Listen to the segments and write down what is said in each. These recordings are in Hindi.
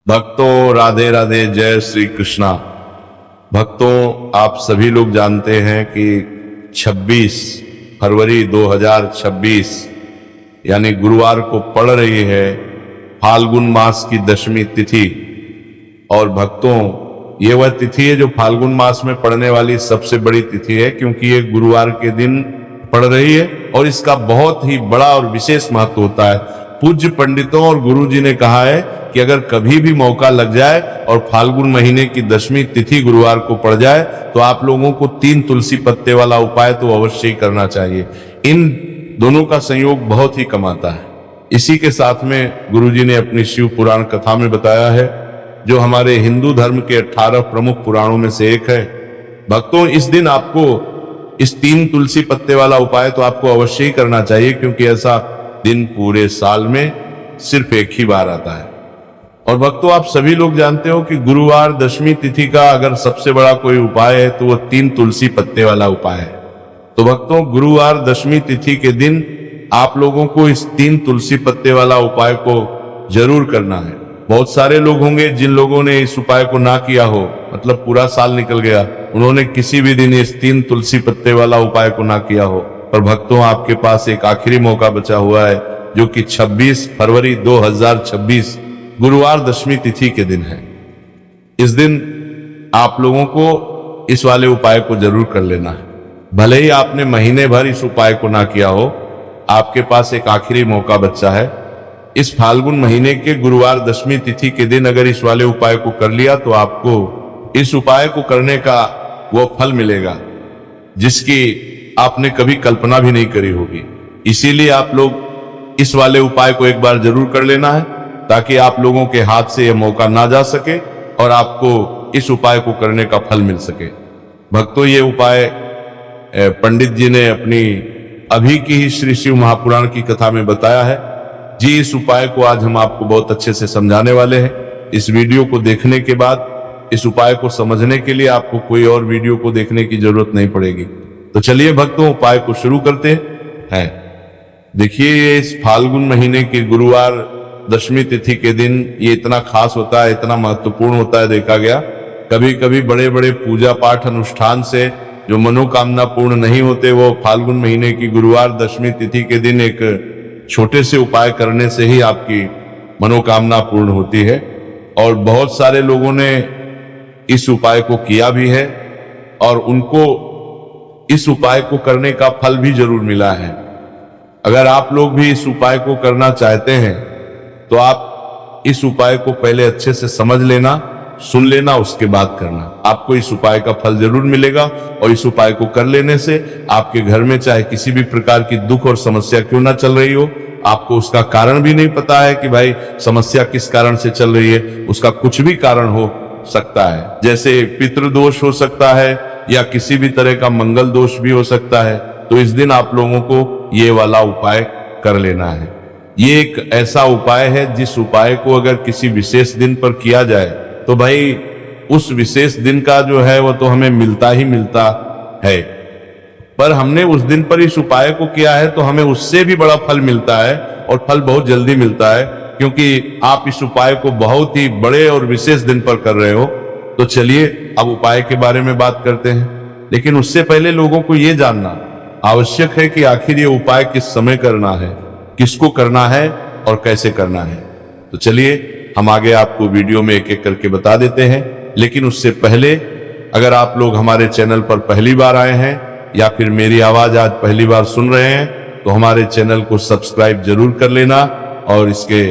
भक्तों राधे राधे, जय श्री कृष्णा। भक्तों, आप सभी लोग जानते हैं कि 26 फरवरी 2026 यानी गुरुवार को पड़ रही है फाल्गुन मास की दशमी तिथि। और भक्तों, ये वह तिथि है जो फाल्गुन मास में पड़ने वाली सबसे बड़ी तिथि है, क्योंकि ये गुरुवार के दिन पड़ रही है और इसका बहुत ही बड़ा और विशेष महत्व होता है। पूज्य पंडितों और गुरु जी ने कहा है कि अगर कभी भी मौका लग जाए और फाल्गुन महीने की दशमी तिथि गुरुवार को पड़ जाए तो आप लोगों को 3 तुलसी पत्ते वाला उपाय तो अवश्य ही करना चाहिए। इन दोनों का संयोग बहुत ही कम आता है। इसी के साथ में गुरु जी ने अपनी शिव पुराण कथा में बताया है, जो हमारे हिंदू धर्म के 18 प्रमुख पुराणों में से एक है। भक्तों, इस दिन आपको इस 3 तुलसी पत्ते वाला उपाय तो आपको अवश्य ही करना चाहिए, क्योंकि ऐसा दिन पूरे साल में सिर्फ एक ही बार आता है। और भक्तों, आप सभी लोग जानते हो कि गुरुवार दशमी तिथि का अगर सबसे बड़ा कोई उपाय है तो वह 3 तुलसी पत्ते वाला उपाय है। तो भक्तों, गुरुवार दशमी तिथि के दिन आप लोगों को इस 3 तुलसी पत्ते वाला उपाय को जरूर करना है। बहुत सारे लोग होंगे जिन लोगों ने इस उपाय को ना किया हो, मतलब पूरा साल निकल गया, उन्होंने किसी भी दिन इस 3 तुलसी पत्ते वाला उपाय को ना किया हो। पर भक्तों, आपके पास एक आखिरी मौका बचा हुआ है, जो कि 26 फरवरी 2026 गुरुवार दशमी तिथि के दिन है। इस दिन आप लोगों को इस वाले उपाय को जरूर कर लेना है। भले ही आपने महीने भर इस उपाय को ना किया हो, आपके पास एक आखिरी मौका बचा है। इस फाल्गुन महीने के गुरुवार दशमी तिथि के दिन अगर इस वाले उपाय को कर लिया तो आपको इस उपाय को करने का वो फल मिलेगा जिसकी आपने कभी कल्पना भी नहीं करी होगी। इसीलिए आप लोग इस वाले उपाय को एक बार जरूर कर लेना है, ताकि आप लोगों के हाथ से यह मौका ना जा सके और आपको इस उपाय को करने का फल मिल सके। भक्तों, ये उपाय पंडित जी ने अपनी अभी की ही श्री शिव महापुराण की कथा में बताया है जी। इस उपाय को आज हम आपको बहुत अच्छे से समझाने वाले हैं। इस वीडियो को देखने के बाद इस उपाय को समझने के लिए आपको कोई और वीडियो को देखने की जरूरत नहीं पड़ेगी। तो चलिए भक्तों, उपाय को शुरू करते हैं। देखिए, इस फाल्गुन महीने के गुरुवार दशमी तिथि के दिन ये इतना खास होता है, इतना महत्वपूर्ण होता है। देखा गया कभी कभी बड़े बड़े पूजा पाठ अनुष्ठान से जो मनोकामना पूर्ण नहीं होते, वो फाल्गुन महीने की गुरुवार दशमी तिथि के दिन एक छोटे से उपाय करने से ही आपकी मनोकामना पूर्ण होती है। और बहुत सारे लोगों ने इस उपाय को किया भी है और उनको इस उपाय को करने का फल भी जरूर मिला है। अगर आप लोग भी इस उपाय को करना चाहते हैं तो आप इस उपाय को पहले अच्छे से समझ लेना, सुन लेना, उसके बाद करना। आपको इस उपाय का फल जरूर मिलेगा। और इस उपाय को कर लेने से आपके घर में चाहे किसी भी प्रकार की दुख और समस्या क्यों ना चल रही हो, आपको उसका कारण भी नहीं पता है कि भाई समस्या किस कारण से चल रही है, उसका कुछ भी कारण हो सकता है। जैसे पितृदोष हो सकता है या किसी भी तरह का मंगल दोष भी हो सकता है। तो इस दिन आप लोगों को ये वाला उपाय कर लेना है। ये एक ऐसा उपाय है जिस उपाय को अगर किसी विशेष दिन पर किया जाए तो भाई उस विशेष दिन का जो है वो तो हमें मिलता ही मिलता है। पर हमने उस दिन पर इस उपाय को किया है तो हमें उससे भी बड़ा फल मिलता है, और फल बहुत जल्दी मिलता है, क्योंकि आप इस उपाय को बहुत ही बड़े और विशेष दिन पर कर रहे हो। तो चलिए अब उपाय के बारे में बात करते हैं। लेकिन उससे पहले लोगों को यह जानना आवश्यक है कि आखिर ये उपाय किस समय करना है, किसको करना है और कैसे करना है। तो चलिए हम आगे आपको वीडियो में एक एक करके बता देते हैं। लेकिन उससे पहले अगर आप लोग हमारे चैनल पर पहली बार आए हैं या फिर मेरी आवाज आज पहली बार सुन रहे हैं तो हमारे चैनल को सब्सक्राइब जरूर कर लेना, और इसके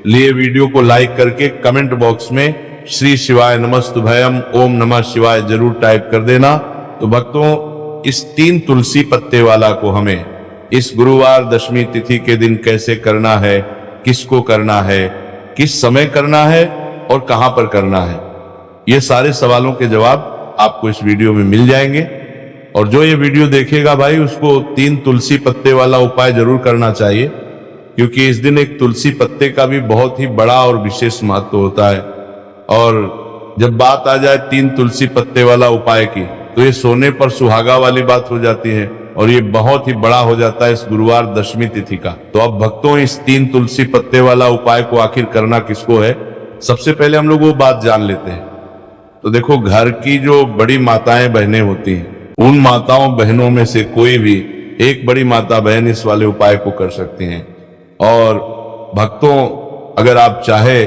लिए वीडियो को लाइक करके कमेंट बॉक्स में श्री शिवाय नमस्तुभयम ओम नमः शिवाय जरूर टाइप कर देना। तो भक्तों, इस 3 तुलसी पत्ते वाला को हमें इस गुरुवार दशमी तिथि के दिन कैसे करना है, किसको करना है, किस समय करना है और कहां पर करना है, ये सारे सवालों के जवाब आपको इस वीडियो में मिल जाएंगे। और जो ये वीडियो देखेगा भाई, उसको 3 तुलसी पत्ते वाला उपाय जरूर करना चाहिए, क्योंकि इस दिन एक तुलसी पत्ते का भी बहुत ही बड़ा और विशेष महत्व होता है। और जब बात आ जाए 3 तुलसी पत्ते वाला उपाय की, तो ये सोने पर सुहागा वाली बात हो जाती है, और ये बहुत ही बड़ा हो जाता है इस गुरुवार दशमी तिथि का। तो अब भक्तों, इस 3 तुलसी पत्ते वाला उपाय को आखिर करना किसको है, सबसे पहले हम लोग वो बात जान लेते हैं। तो देखो, घर की जो बड़ी माताएं बहनें होती हैं, उन माताओं बहनों में से कोई भी एक बड़ी माता बहन इस वाले उपाय को कर सकती हैं। और भक्तों, अगर आप चाहे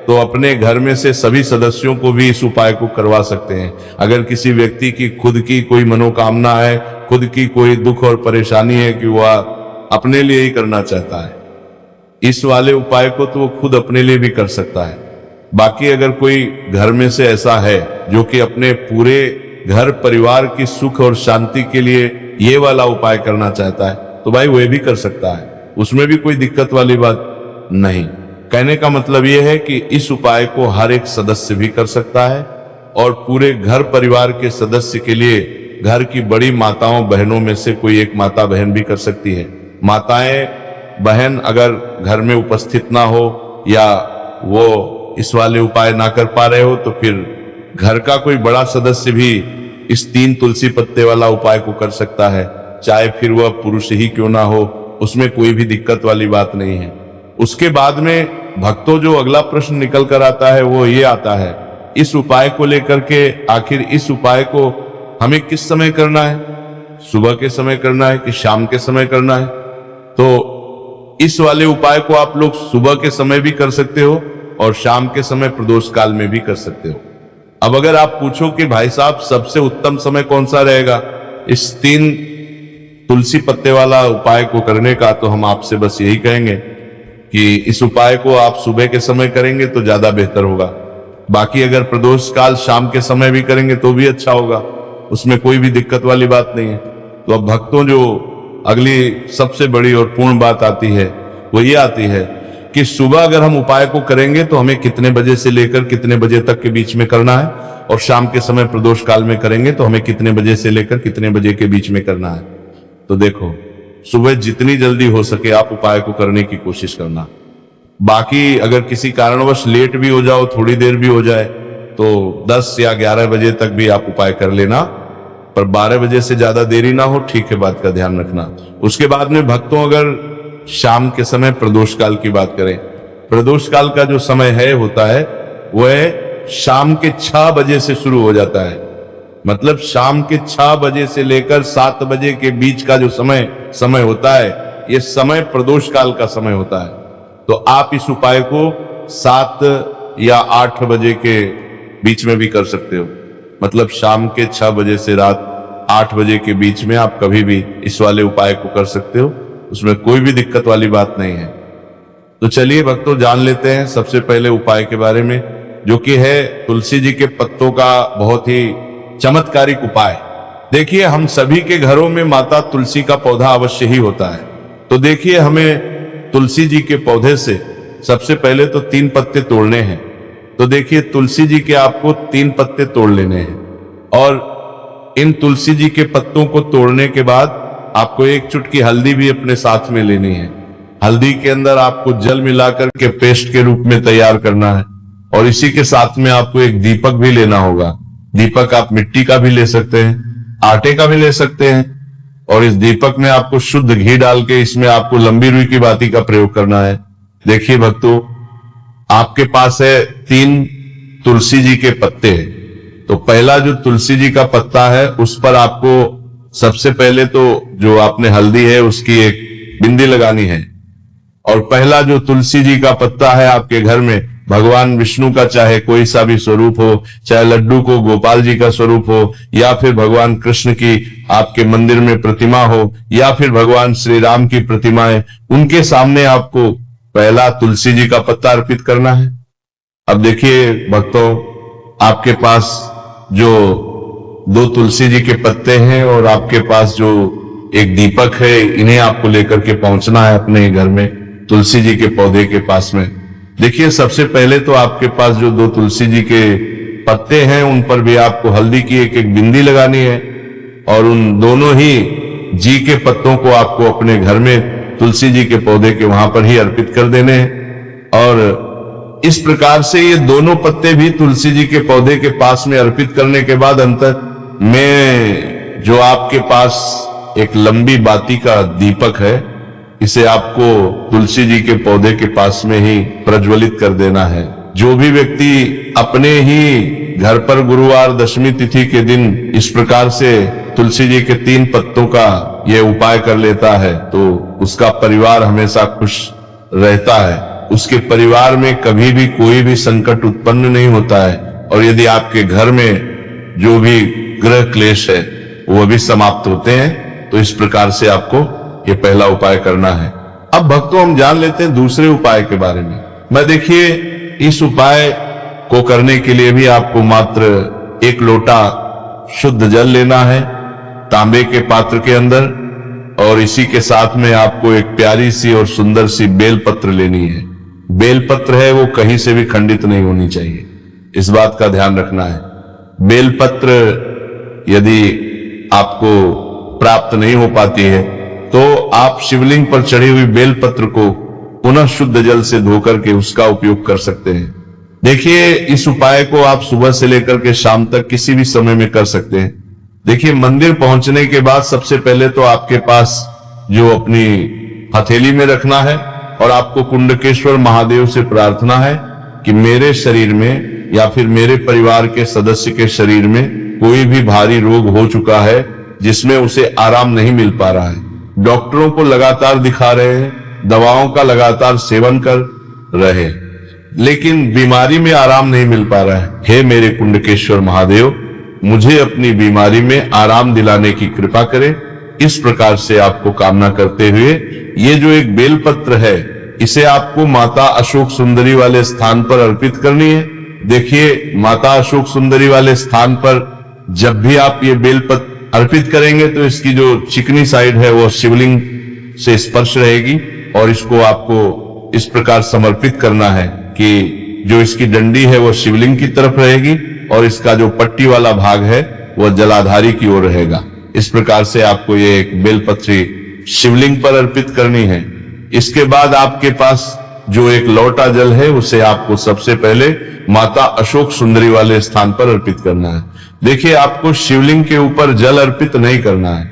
तो अपने घर में से सभी सदस्यों को भी इस उपाय को करवा सकते हैं। अगर किसी व्यक्ति की खुद की कोई मनोकामना है, खुद की कोई दुख और परेशानी है कि वह अपने लिए ही करना चाहता है, इस वाले उपाय को तो वो खुद अपने लिए भी कर सकता है। बाकी अगर कोई घर में से ऐसा है जो कि अपने पूरे घर परिवार की सुख और शांति के लिए ये वाला उपाय करना चाहता है, तो भाई वह भी कर सकता है, उसमें भी कोई दिक्कत वाली बात नहीं। कहने का मतलब यह है कि इस उपाय को हर एक सदस्य भी कर सकता है और पूरे घर परिवार के सदस्य के लिए घर की बड़ी माताओं बहनों में से कोई एक माता बहन भी कर सकती है। माताएं बहन अगर घर में उपस्थित ना हो या वो इस वाले उपाय ना कर पा रहे हो, तो फिर घर का कोई बड़ा सदस्य भी इस 3 तुलसी पत्ते वाला उपाय को कर सकता है, चाहे फिर वह पुरुष ही क्यों ना हो, उसमें कोई भी दिक्कत वाली बात नहीं है। उसके बाद में भक्तों जो अगला प्रश्न निकल कर आता है वो ये आता है, इस उपाय को लेकर के आखिर इस उपाय को हमें किस समय करना है, सुबह के समय करना है कि शाम के समय करना है? तो इस वाले उपाय को आप लोग सुबह के समय भी कर सकते हो और शाम के समय प्रदोष काल में भी कर सकते हो। अब अगर आप पूछो कि भाई साहब सबसे उत्तम समय कौन सा रहेगा इस 3 तुलसी पत्ते वाला उपाय को करने का, तो हम आपसे बस यही कहेंगे कि इस उपाय को आप सुबह के समय करेंगे तो ज्यादा बेहतर होगा। बाकी अगर प्रदोष काल शाम के समय भी करेंगे तो भी अच्छा होगा, उसमें कोई भी दिक्कत वाली बात नहीं है। तो अब भक्तों, जो अगली सबसे बड़ी और पूर्ण बात आती है वो ये आती है कि सुबह अगर हम उपाय को करेंगे तो हमें कितने बजे से लेकर कितने बजे तक के बीच में करना है, और शाम के समय प्रदोष काल में करेंगे तो हमें कितने बजे से लेकर कितने बजे के बीच में करना है। तो देखो, सुबह जितनी जल्दी हो सके आप उपाय को करने की कोशिश करना। बाकी अगर किसी कारणवश लेट भी हो जाओ, थोड़ी देर भी हो जाए, तो 10 या 11 बजे तक भी आप उपाय कर लेना, पर 12 बजे से ज्यादा देरी ना हो, ठीक है, बात का ध्यान रखना। उसके बाद में भक्तों, अगर शाम के समय प्रदोष काल की बात करें, प्रदोष काल का जो समय है होता है वह शाम के 6 बजे से शुरू हो जाता है। मतलब शाम के 6 बजे से लेकर 7 बजे के बीच का जो समय होता है, यह समय प्रदोष काल का समय होता है। तो आप इस उपाय को 7 या 8 बजे के बीच में भी कर सकते हो। मतलब शाम के 6 बजे से रात 8 बजे के बीच में आप कभी भी इस वाले उपाय को कर सकते हो, उसमें कोई भी दिक्कत वाली बात नहीं है। तो चलिए भक्तों, जान लेते हैं सबसे पहले उपाय के बारे में, जो कि है तुलसी जी के पत्तों का बहुत ही चमत्कारिक उपाय। देखिए, हम सभी के घरों में माता तुलसी का पौधा अवश्य ही होता है। तो देखिए, हमें तुलसी जी के पौधे से सबसे पहले तो 3 पत्ते तोड़ने हैं। तो देखिए, तुलसी जी के आपको 3 पत्ते तोड़ लेने हैं, और इन तुलसी जी के पत्तों को तोड़ने के बाद आपको 1 चुटकी हल्दी भी अपने साथ में लेनी है। हल्दी के अंदर आपको जल मिलाकर के पेस्ट के रूप में तैयार करना है, और इसी के साथ में आपको एक दीपक भी लेना होगा। दीपक आप मिट्टी का भी ले सकते हैं, आटे का भी ले सकते हैं, और इस दीपक में आपको शुद्ध घी डाल के इसमें आपको लंबी रुई की बाती का प्रयोग करना है। देखिए भक्तों, आपके पास है 3 तुलसी जी के पत्ते। तो पहला जो तुलसी जी का पत्ता है उस पर आपको सबसे पहले तो जो आपने हल्दी है उसकी एक बिंदी लगानी है, और पहला जो तुलसी जी का पत्ता है आपके घर में, भगवान विष्णु का चाहे कोई सा भी स्वरूप हो, चाहे लड्डू को गोपाल जी का स्वरूप हो, या फिर भगवान कृष्ण की आपके मंदिर में प्रतिमा हो, या फिर भगवान श्री राम की प्रतिमाएं, उनके सामने आपको पहला तुलसी जी का पत्ता अर्पित करना है। अब देखिए भक्तों, आपके पास जो 2 तुलसी जी के पत्ते हैं और आपके पास जो एक दीपक है, इन्हें आपको लेकर के पहुंचना है अपने घर में तुलसी जी के पौधे के पास में। देखिए, सबसे पहले तो आपके पास जो 2 तुलसी जी के पत्ते हैं उन पर भी आपको हल्दी की एक एक बिंदी लगानी है, और उन दोनों ही जी के पत्तों को आपको अपने घर में तुलसी जी के पौधे के वहां पर ही अर्पित कर देने हैं। और इस प्रकार से ये दोनों पत्ते भी तुलसी जी के पौधे के पास में अर्पित करने के बाद अंत में जो आपके पास एक लंबी बाती का दीपक है, इसे आपको तुलसी जी के पौधे के पास में ही प्रज्वलित कर देना है। जो भी व्यक्ति अपने ही घर पर गुरुवार दशमी तिथि के दिन इस प्रकार से तुलसी जी के 3 पत्तों का यह उपाय कर लेता है तो उसका परिवार हमेशा खुश रहता है, उसके परिवार में कभी भी कोई भी संकट उत्पन्न नहीं होता है, और यदि आपके घर में जो भी ग्रह क्लेश है वो भी समाप्त होते हैं। तो इस प्रकार से आपको ये पहला उपाय करना है। अब भक्तों हम जान लेते हैं दूसरे उपाय के बारे में। मैं देखिए इस उपाय को करने के लिए भी आपको मात्र 1 लोटा शुद्ध जल लेना है तांबे के पात्र के अंदर, और इसी के साथ में आपको एक प्यारी सी और सुंदर सी बेलपत्र लेनी है। बेलपत्र है वो कहीं से भी खंडित नहीं होनी चाहिए, इस बात का ध्यान रखना है। बेलपत्र यदि आपको प्राप्त नहीं हो पाती है तो आप शिवलिंग पर चढ़ी हुई बेलपत्र को पुनः शुद्ध जल से धोकर के उसका उपयोग कर सकते हैं। देखिए इस उपाय को आप सुबह से लेकर के शाम तक किसी भी समय में कर सकते हैं। देखिए मंदिर पहुंचने के बाद सबसे पहले तो आपके पास जो अपनी हथेली में रखना है और आपको कुंडकेश्वर महादेव से प्रार्थना है कि मेरे शरीर में या फिर मेरे परिवार के सदस्य के शरीर में कोई भी भारी रोग हो चुका है जिसमें उसे आराम नहीं मिल पा रहा है, डॉक्टरों को लगातार दिखा रहे हैं, दवाओं का लगातार सेवन कर रहे, लेकिन बीमारी में आराम नहीं मिल पा रहा है। हे मेरे कुंडकेश्वर महादेव, मुझे अपनी बीमारी में आराम दिलाने की कृपा करें। इस प्रकार से आपको कामना करते हुए ये जो एक बेलपत्र है इसे आपको माता अशोक सुंदरी वाले स्थान पर अर्पित करनी है। देखिए माता अशोक सुंदरी वाले स्थान पर जब भी आप ये बेलपत्र अर्पित करेंगे तो इसकी जो चिकनी साइड है वो शिवलिंग से स्पर्श रहेगी, और इसको आपको इस प्रकार समर्पित करना है कि जो इसकी डंडी है वो शिवलिंग की तरफ रहेगी और इसका जो पट्टी वाला भाग है वह जलाधारी की ओर रहेगा। इस प्रकार से आपको ये एक बेलपत्री शिवलिंग पर अर्पित करनी है। इसके बाद आपके पास जो एक लोटा जल है उसे आपको सबसे पहले माता अशोक सुंदरी वाले स्थान पर अर्पित करना है। देखिए आपको शिवलिंग के ऊपर जल अर्पित नहीं करना है,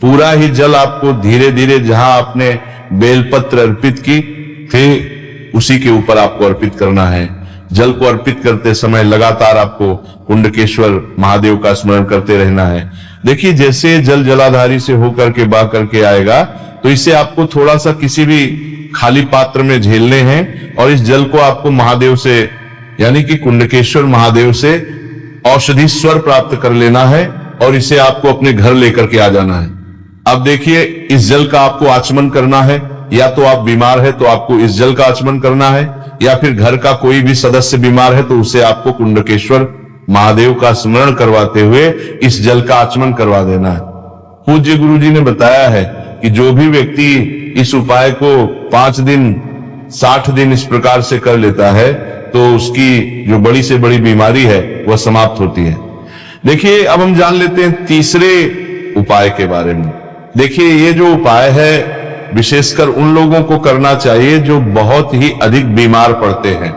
पूरा ही जल आपको धीरे धीरे जहां आपने बेलपत्र अर्पित की फिर उसी के ऊपर आपको अर्पित करना है। जल को अर्पित करते समय लगातार आपको कुंडकेश्वर महादेव का स्मरण करते रहना है। देखिए जैसे जल जलाधारी से होकर के बह करके आएगा तो इसे आपको थोड़ा सा किसी भी खाली पात्र में झेलने हैं और इस जल को आपको महादेव से यानी कि कुंडकेश्वर महादेव से औषधि स्वर प्राप्त कर लेना है और इसे आपको अपने घर लेकर के आ जाना है। अब देखिए इस जल का आपको आचमन करना है, या तो आप बीमार है तो आपको इस जल का आचमन करना है, या फिर घर का कोई भी सदस्य बीमार है तो उसे आपको कुंडकेश्वर महादेव का स्मरण करवाते हुए इस जल का आचमन करवा देना है। पूज्य गुरु जी ने बताया है कि जो भी व्यक्ति इस उपाय को 5 दिन 60 दिन इस प्रकार से कर लेता है तो उसकी जो बड़ी से बड़ी बीमारी है वह समाप्त होती है। देखिए अब हम जान लेते हैं तीसरे उपाय के बारे में। देखिए ये जो उपाय है विशेषकर उन लोगों को करना चाहिए जो बहुत ही अधिक बीमार पड़ते हैं,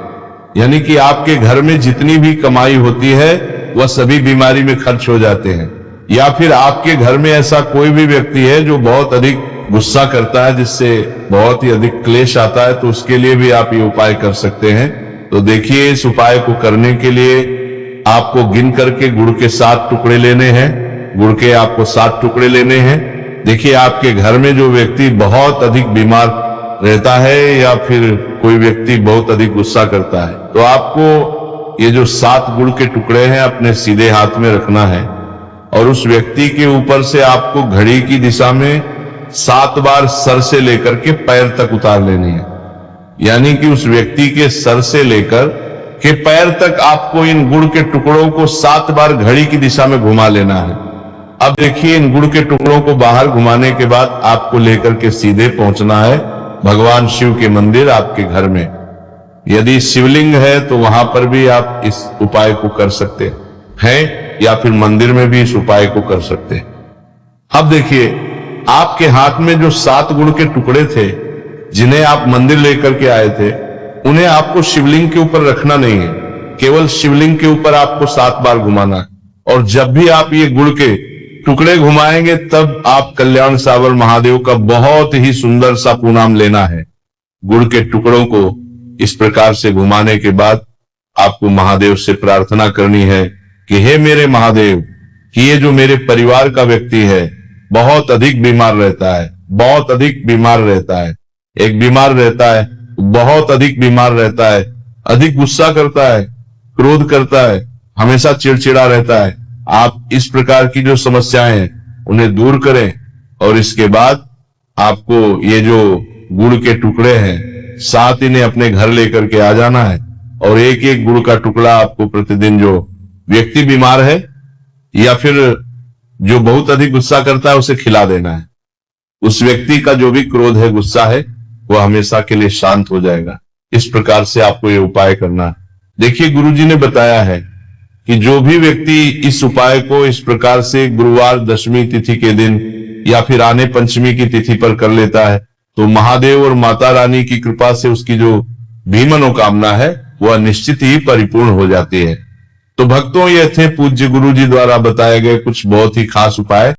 यानी कि आपके घर में जितनी भी कमाई होती है वह सभी बीमारी में खर्च हो जाते हैं, या फिर आपके घर में ऐसा कोई भी व्यक्ति है जो बहुत अधिक गुस्सा करता है जिससे बहुत ही अधिक क्लेश आता है, तो उसके लिए भी आप ये उपाय कर सकते हैं। तो देखिए इस उपाय को करने के लिए आपको गिन करके गुड़ के 7 टुकड़े लेने हैं। गुड़ के आपको 7 टुकड़े लेने हैं। देखिए आपके घर में जो व्यक्ति बहुत अधिक बीमार रहता है या फिर कोई व्यक्ति बहुत अधिक गुस्सा करता है तो आपको ये जो 7 गुड़ के टुकड़े हैं अपने सीधे हाथ में रखना है और उस व्यक्ति के ऊपर से आपको घड़ी की दिशा में 7 बार सर से लेकर के पैर तक उतार लेनी है, यानी कि उस व्यक्ति के सर से लेकर के पैर तक आपको इन गुड़ के टुकड़ों को 7 बार घड़ी की दिशा में घुमा लेना है। अब देखिए इन गुड़ के टुकड़ों को बाहर घुमाने के बाद आपको लेकर के सीधे पहुंचना है भगवान शिव के मंदिर आपके घर में। यदि शिवलिंग है तो वहां पर भी आप इस उपाय को कर सकते हैं या फिर मंदिर में भी इस उपाय को कर सकते हैं। अब देखिए आपके हाथ में जो 7 गुड़ के टुकड़े थे जिन्हें आप मंदिर लेकर के आए थे उन्हें आपको शिवलिंग के ऊपर रखना नहीं है, केवल शिवलिंग के ऊपर आपको 7 बार घुमाना है। और जब भी आप ये गुड़ के टुकड़े घुमाएंगे तब आप कल्याण सावर महादेव का बहुत ही सुंदर सा प्रणाम लेना है। गुड़ के टुकड़ों को इस प्रकार से घुमाने के बाद आपको महादेव से प्रार्थना करनी है कि हे मेरे महादेव, कि ये जो मेरे परिवार का व्यक्ति है बहुत अधिक बीमार रहता है, बहुत अधिक बीमार रहता है, एक बीमार रहता है, बहुत अधिक बीमार रहता है, अधिक गुस्सा करता है, क्रोध करता है, हमेशा चिड़चिड़ा रहता है। आप इस प्रकार की जो समस्याएं हैं उन्हें दूर करें और इसके बाद आपको ये जो गुड़ के टुकड़े हैं 7 इन्हें अपने घर लेकर के आ जाना है और एक एक गुड़ का टुकड़ा आपको प्रतिदिन, जो व्यक्ति बीमार है या फिर जो बहुत अधिक गुस्सा करता है, उसे खिला देना है। उस व्यक्ति का जो भी क्रोध है, गुस्सा है, वह हमेशा के लिए शांत हो जाएगा। इस प्रकार से आपको ये उपाय करना है। देखिए, गुरुजी ने बताया है कि जो भी व्यक्ति इस उपाय को इस प्रकार से गुरुवार दशमी तिथि के दिन या फिर आने पंचमी की तिथि पर कर लेता है तो महादेव और माता रानी की कृपा से उसकी जो भी मनोकामना है वह निश्चित ही परिपूर्ण हो जाती है। तो भक्तों, ये थे पूज्य गुरु जी द्वारा बताए गए कुछ बहुत ही खास उपाय।